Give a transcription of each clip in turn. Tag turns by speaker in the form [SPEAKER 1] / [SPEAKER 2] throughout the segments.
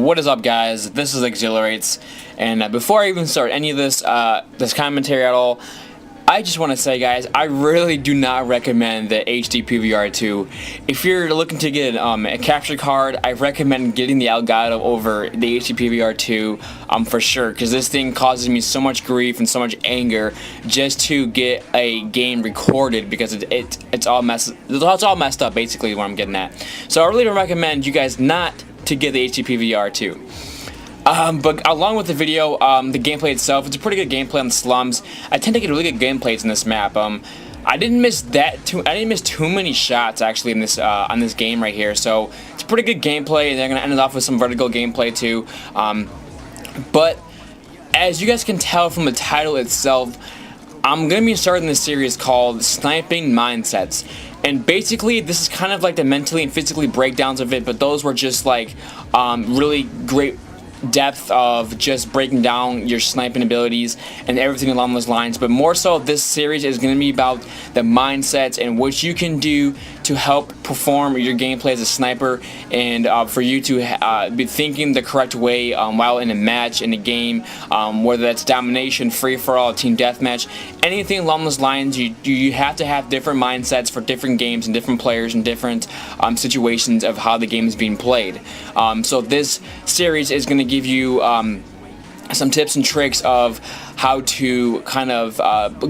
[SPEAKER 1] What is up, guys? This is Exhilarates, and before I even start any of this commentary at all, I just want to say, guys, I really do not recommend the HD PVR2. If you're looking to get a capture card, I recommend getting the Elgato over the HD PVR2 for sure, because this thing causes me so much grief and so much anger just to get a game recorded, because it's all messed up, basically, what I'm getting at. So I really don't recommend you guys not to get the HD PVR2. But along with the video, the gameplay itself, it's a pretty good gameplay on the slums. I tend to get really good gameplays in this map. I didn't miss too many shots actually in this on this game right here. So it's pretty good gameplay, and they're gonna end it off with some vertical gameplay too. But as you guys can tell from the title itself, I'm gonna be starting this series called Sniping Mindsets. And basically, this is kind of like the mentally and physically breakdowns of it, but those were just like really great depth of just breaking down your sniping abilities and everything along those lines. But more so, this series is going to be about the mindsets and what you can do to help perform your gameplay as a sniper, and for you to be thinking the correct way while in a match, in a game, whether that's domination, free-for-all, team deathmatch, anything along those lines. You have to have different mindsets for different games and different players and different situations of how the game is being played. So this series is going to give you some tips and tricks of how to kind of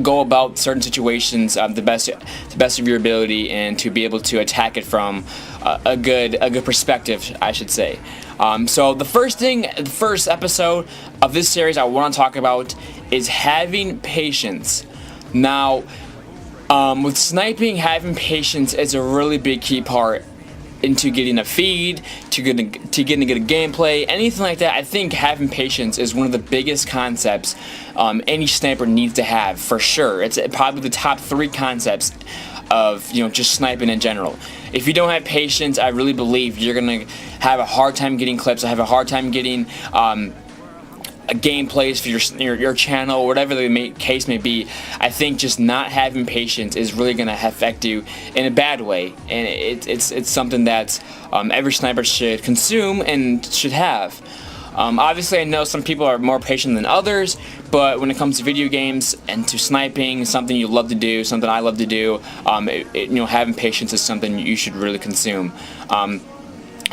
[SPEAKER 1] go about certain situations the best of your ability, and to be able to attack it from a good perspective, I should say. So the first episode of this series I want to talk about is having patience. Now, with sniping, having patience is a really big key part into getting a feed, to getting to get a gameplay, anything like that. I think having patience is one of the biggest concepts any sniper needs to have, for sure. It's probably the top 3 concepts of just sniping in general. If you don't have patience, I really believe you're gonna have a hard time getting clips. I have a hard time getting gameplays for your channel, or whatever the case may be. I think just not having patience is really going to affect you in a bad way, and it's something that every sniper should consume and should have. Obviously, I know some people are more patient than others, but when it comes to video games and to sniping, something you love to do, something I love to do, having patience is something you should really consume.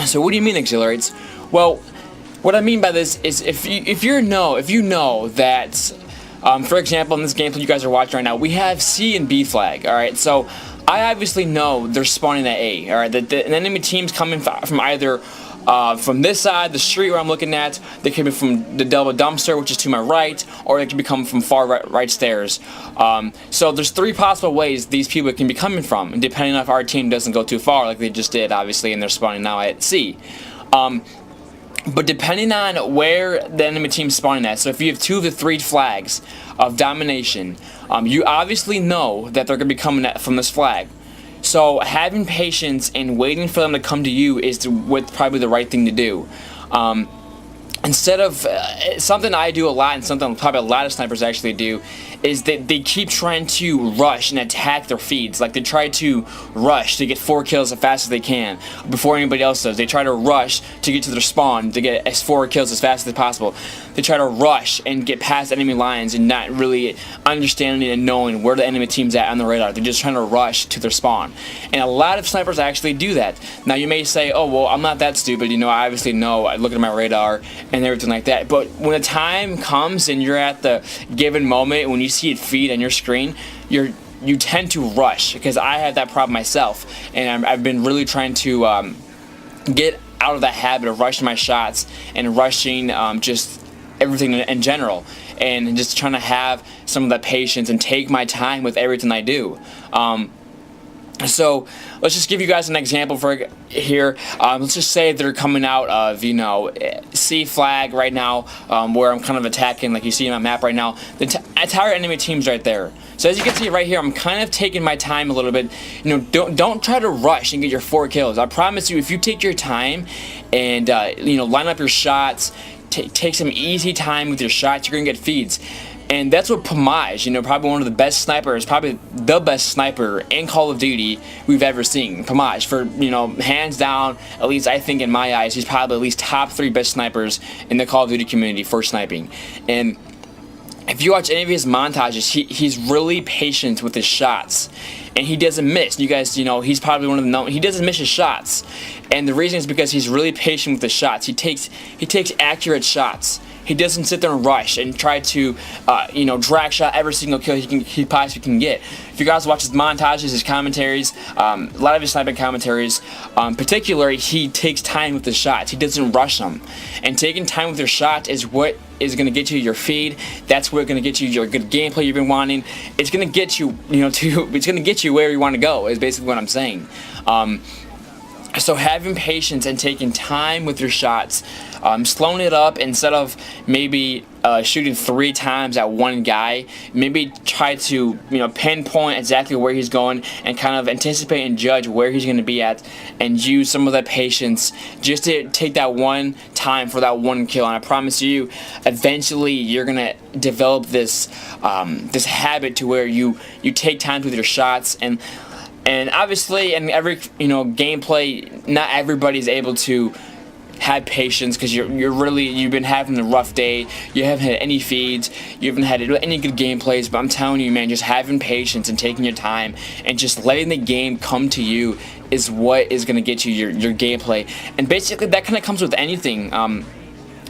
[SPEAKER 1] So what do you mean, Exhilarates? Well, what I mean by this is if you know that, for example, in this gameplay you guys are watching right now, we have C and B flag. All right, so I obviously know they're spawning at A. All right, that the enemy team's coming from either from this side, the street where I'm looking at. They could be from the double dumpster, which is to my right, or they could be coming from far right stairs. So there's 3 possible ways these people can be coming from, depending on if our team doesn't go too far, like they just did, obviously, and they're spawning now at C. But depending on where the enemy team's spawning at, so if you have 2 of the 3 flags of domination, you obviously know that they're going to be coming from this flag. So having patience and waiting for them to come to you is probably the right thing to do. Instead of something I do a lot, and something probably a lot of snipers actually do, is that they keep trying to rush and attack their feeds. Like, they try to rush to get 4 kills as fast as they can before anybody else does. They try to rush to get to their spawn to get 4 kills as fast as possible. They try to rush and get past enemy lines and not really understanding and knowing where the enemy team's at on the radar. They're just trying to rush to their spawn. And a lot of snipers actually do that. Now, you may say, oh, well, I'm not that stupid. I obviously know. I look at my radar and everything like that. But when the time comes and you're at the given moment, when you see it feed on your screen, you tend to rush, because I have that problem myself, and I've been really trying to get out of that habit of rushing my shots and rushing just everything in general, and just trying to have some of that patience and take my time with everything I do. So let's just give you guys an example for here. Let's just say they're coming out of C flag right now, where I'm kind of attacking, like you see in my map right now. The entire enemy team's right there. So as you can see right here, I'm kind of taking my time a little bit. Don't try to rush and get your 4 kills. I promise you, if you take your time and line up your shots, take some easy time with your shots, you're gonna get feeds. And that's what Pamaj, probably one of the best snipers, probably the best sniper in Call of Duty we've ever seen. Pamaj, for, hands down, at least I think in my eyes, he's probably at least top 3 best snipers in the Call of Duty community for sniping. And if you watch any of his montages, he's really patient with his shots, and he doesn't miss. You guys, he's probably one of the he doesn't miss his shots, and the reason is because he's really patient with the shots. He takes accurate shots. He doesn't sit there and rush and try to, drag shot every single kill he possibly can get. If you guys watch his montages, his commentaries, a lot of his sniping commentaries, particularly, he takes time with the shots. He doesn't rush them. And taking time with your shots is what is going to get you your feed. That's what's going to get you your good gameplay you've been wanting. It's going to get you, it's going to get you where you want to go, is basically what I'm saying. So having patience and taking time with your shots, slowing it up instead of maybe shooting 3 times at one guy, maybe try to pinpoint exactly where he's going and kind of anticipate and judge where he's going to be at, and use some of that patience just to take that one time for that one kill. And I promise you, eventually you're going to develop this this habit to where you take time with your shots. And obviously, in every gameplay, not everybody's able to have patience, because you've been having a rough day. You haven't had any feeds. You haven't had any good gameplays. But I'm telling you, man, just having patience and taking your time and just letting the game come to you is what is going to get you your gameplay. And basically, that kind of comes with anything.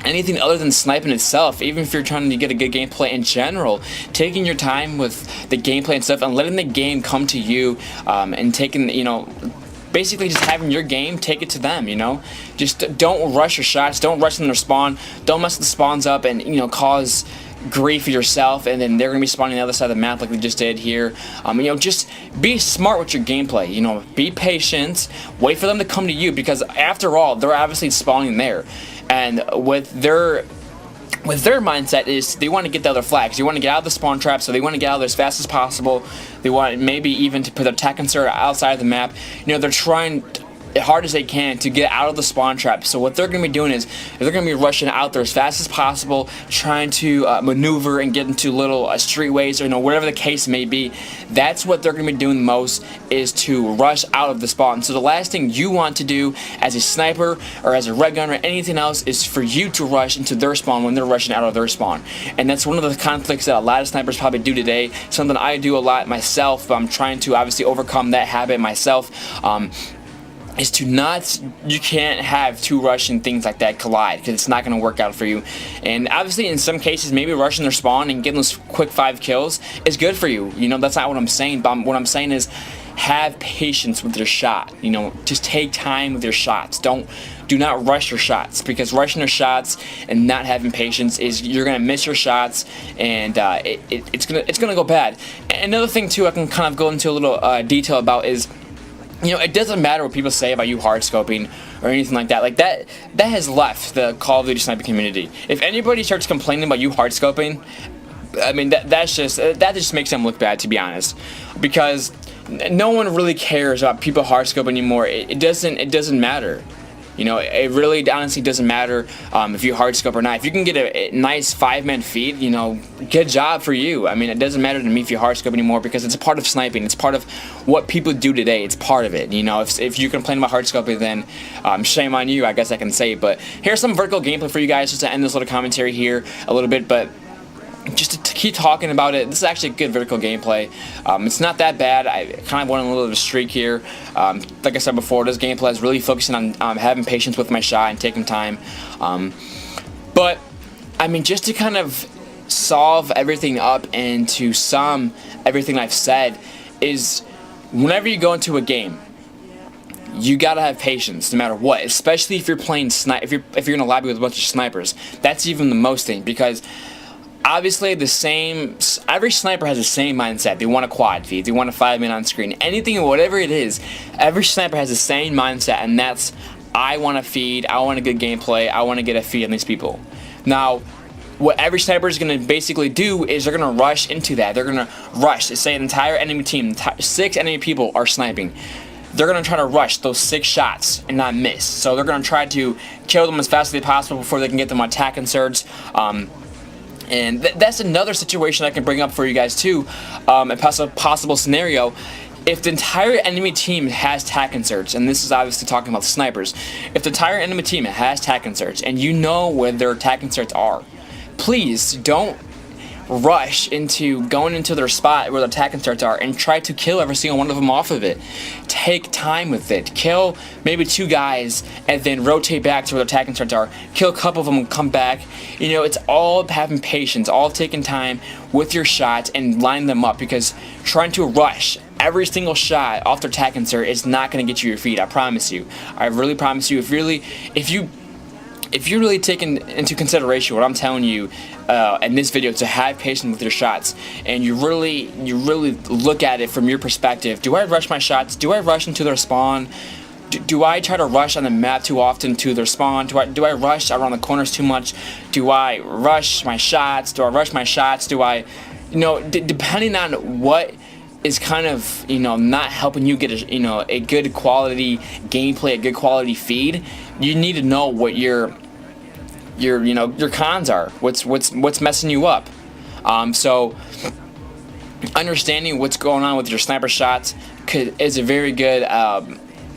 [SPEAKER 1] Anything other than sniping itself. Even if you're trying to get a good gameplay in general, taking your time with the gameplay and stuff and letting the game come to you, and taking, basically just having your game take it to them. Just don't rush your shots, don't rush them to spawn, don't mess the spawns up and cause grief for yourself, and then they're gonna be spawning on the other side of the map like we just did here. Just be smart with your gameplay. Be patient, wait for them to come to you, because after all, they're obviously spawning there. And with their mindset is they want to get the other flags. They want to get out of the spawn trap, so they want to get out of there as fast as possible. They want maybe even to put their attack insert outside of the map. They're trying as hard as they can to get out of the spawn trap. So what they're going to be doing is they're going to be rushing out there as fast as possible, trying to maneuver and get into little streetways, or whatever the case may be. That's what they're going to be doing the most, is to rush out of the spawn. So the last thing you want to do as a sniper or as a red gunner or anything else is for you to rush into their spawn when they're rushing out of their spawn. And that's one of the conflicts that a lot of snipers probably do today. Something I do a lot myself, but I'm trying to obviously overcome that habit myself. Is to you can't have 2 Russian things like that collide, because it's not going to work out for you. And obviously in some cases, maybe rushing their spawn and getting those quick 5 kills is good for you. That's not what I'm saying, but what I'm saying is have patience with your shot. Just take time with your shots. Do not rush your shots, because rushing your shots and not having patience is you're gonna miss your shots, and it's gonna go bad. And another thing too, I can kind of go into a little detail about is, it doesn't matter what people say about you hard scoping or anything like that. Like that has left the Call of Duty sniping community. If anybody starts complaining about you hard scoping, I mean that just makes them look bad, to be honest, because no one really cares about people hard scoping anymore. It doesn't matter. It really honestly doesn't matter if you hard scope or not. If you can get a nice 5-man feed, good job for you. I mean, it doesn't matter to me if you hard scope anymore, because it's a part of sniping. It's part of what people do today. It's part of it. If you complain about hard scoping, then shame on you, I guess I can say. But here's some vertical gameplay for you guys, just to end this little commentary here a little bit. But just to keep talking about it, this is actually good vertical gameplay. It's not that bad. I kind of went on a little bit of a streak here. Like I said before, this gameplay is really focusing on having patience with my shot and taking time. But, I mean, just to kind of solve everything up and to sum everything I've said is, whenever you go into a game, you gotta have patience no matter what, especially if you're playing if you're in a lobby with a bunch of snipers. That's even the most thing, because obviously every sniper has the same mindset. They want a quad feed, they want a 5-man on screen, anything, whatever it is. Every sniper has the same mindset, and that's, I want a feed, I want a good gameplay, I want to get a feed on these people. Now, what every sniper is going to basically do is they're going to rush into that. They're going to rush, say an entire enemy team, 6 enemy people are sniping. They're going to try to rush those 6 shots and not miss. So they're going to try to kill them as fast as possible before they can get them on attack inserts. And that's another situation I can bring up for you guys too, a possible scenario. If the entire enemy team has tac inserts, and this is obviously talking about the snipers, if the entire enemy team has tac inserts and you know where their tac inserts are, please don't rush into going into their spot where their tac inserts are and try to kill every single one of them off of it. Take time with it. Kill maybe 2 guys and then rotate back to where their tac inserts are. Kill a couple of them and come back. You know, it's all having patience, all taking time with your shots and line them up, because trying to rush every single shot off their tac insert is not going to get you your feet. I promise you. I really promise you. If you're really taking into consideration what I'm telling you in this video, to have patience with your shots, and you really look at it from your perspective. Do I rush my shots? Do I rush into their spawn? Do I try to rush on the map too often to their spawn? Do I rush around the corners too much? Do I rush my shots? Do I rush my shots? Do I, depending on what is kind of, not helping you get a good quality gameplay, a good quality feed, you need to know what your cons are, what's messing you up. So understanding what's going on with your sniper shots is a very good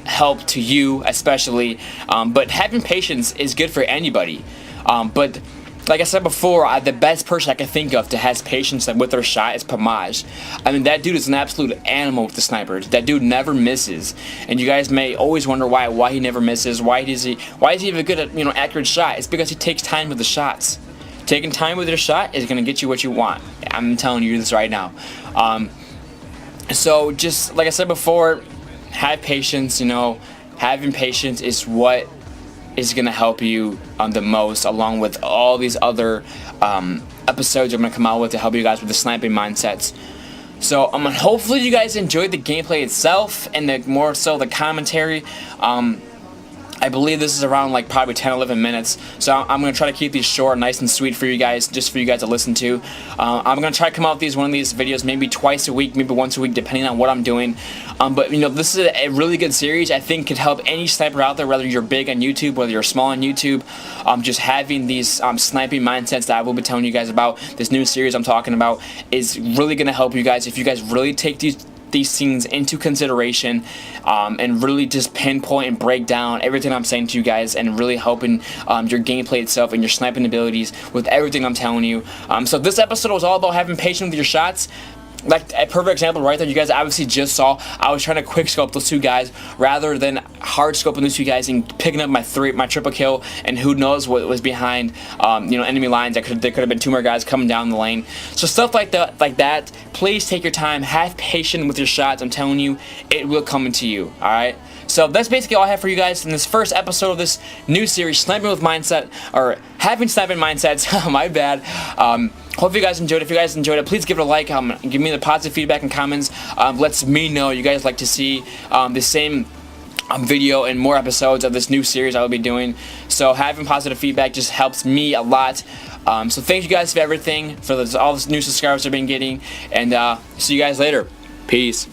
[SPEAKER 1] help to you, especially. But having patience is good for anybody. But like I said before, the best person I can think of that has patience with their shot is Pamaj. I mean, that dude is an absolute animal with the snipers. That dude never misses, and you guys may always wonder why he never misses. Why is he even good at accurate shot? It's because he takes time with the shots. Taking time with your shot is gonna get you what you want. I'm telling you this right now. So just like I said before, have patience. Having patience is what is going to help you the most, along with all these other episodes I'm going to come out with to help you guys with the sniping mindsets. So hopefully you guys enjoyed the gameplay itself, and more so the commentary. I believe this is around probably 10-11 minutes, so I'm going to try to keep these short, nice and sweet for you guys, just for you guys to listen to. I'm going to try to come out with one of these videos maybe twice a week, maybe once a week, depending on what I'm doing. But this is a really good series. I think could help any sniper out there, whether you're big on YouTube, whether you're small on YouTube. Just having these sniping mindsets that I will be telling you guys about, this new series I'm talking about, is really going to help you guys if you guys really take these things into consideration, and really just pinpoint and break down everything I'm saying to you guys, and really helping your gameplay itself and your sniping abilities with everything I'm telling you. So this episode was all about having patience with your shots. Like a perfect example right there, you guys obviously just saw. I was trying to quick scope those 2 guys rather than hard scoping those 2 guys and picking up my triple kill, and who knows what was behind enemy lines. There could have been 2 more guys coming down the lane. So stuff like that, please take your time, have patience with your shots. I'm telling you, it will come into you. Alright? So that's basically all I have for you guys in this first episode of this new series, Sniping with Mindset, or Having Sniping Mindsets. My bad. Hope you guys enjoyed it. If you guys enjoyed it, please give it a like. Give me the positive feedback and comments. Lets me know you guys like to see the same video and more episodes of this new series I will be doing. So having positive feedback just helps me a lot. So thank you guys for everything, for all this new subscribers I've been getting, and see you guys later. Peace.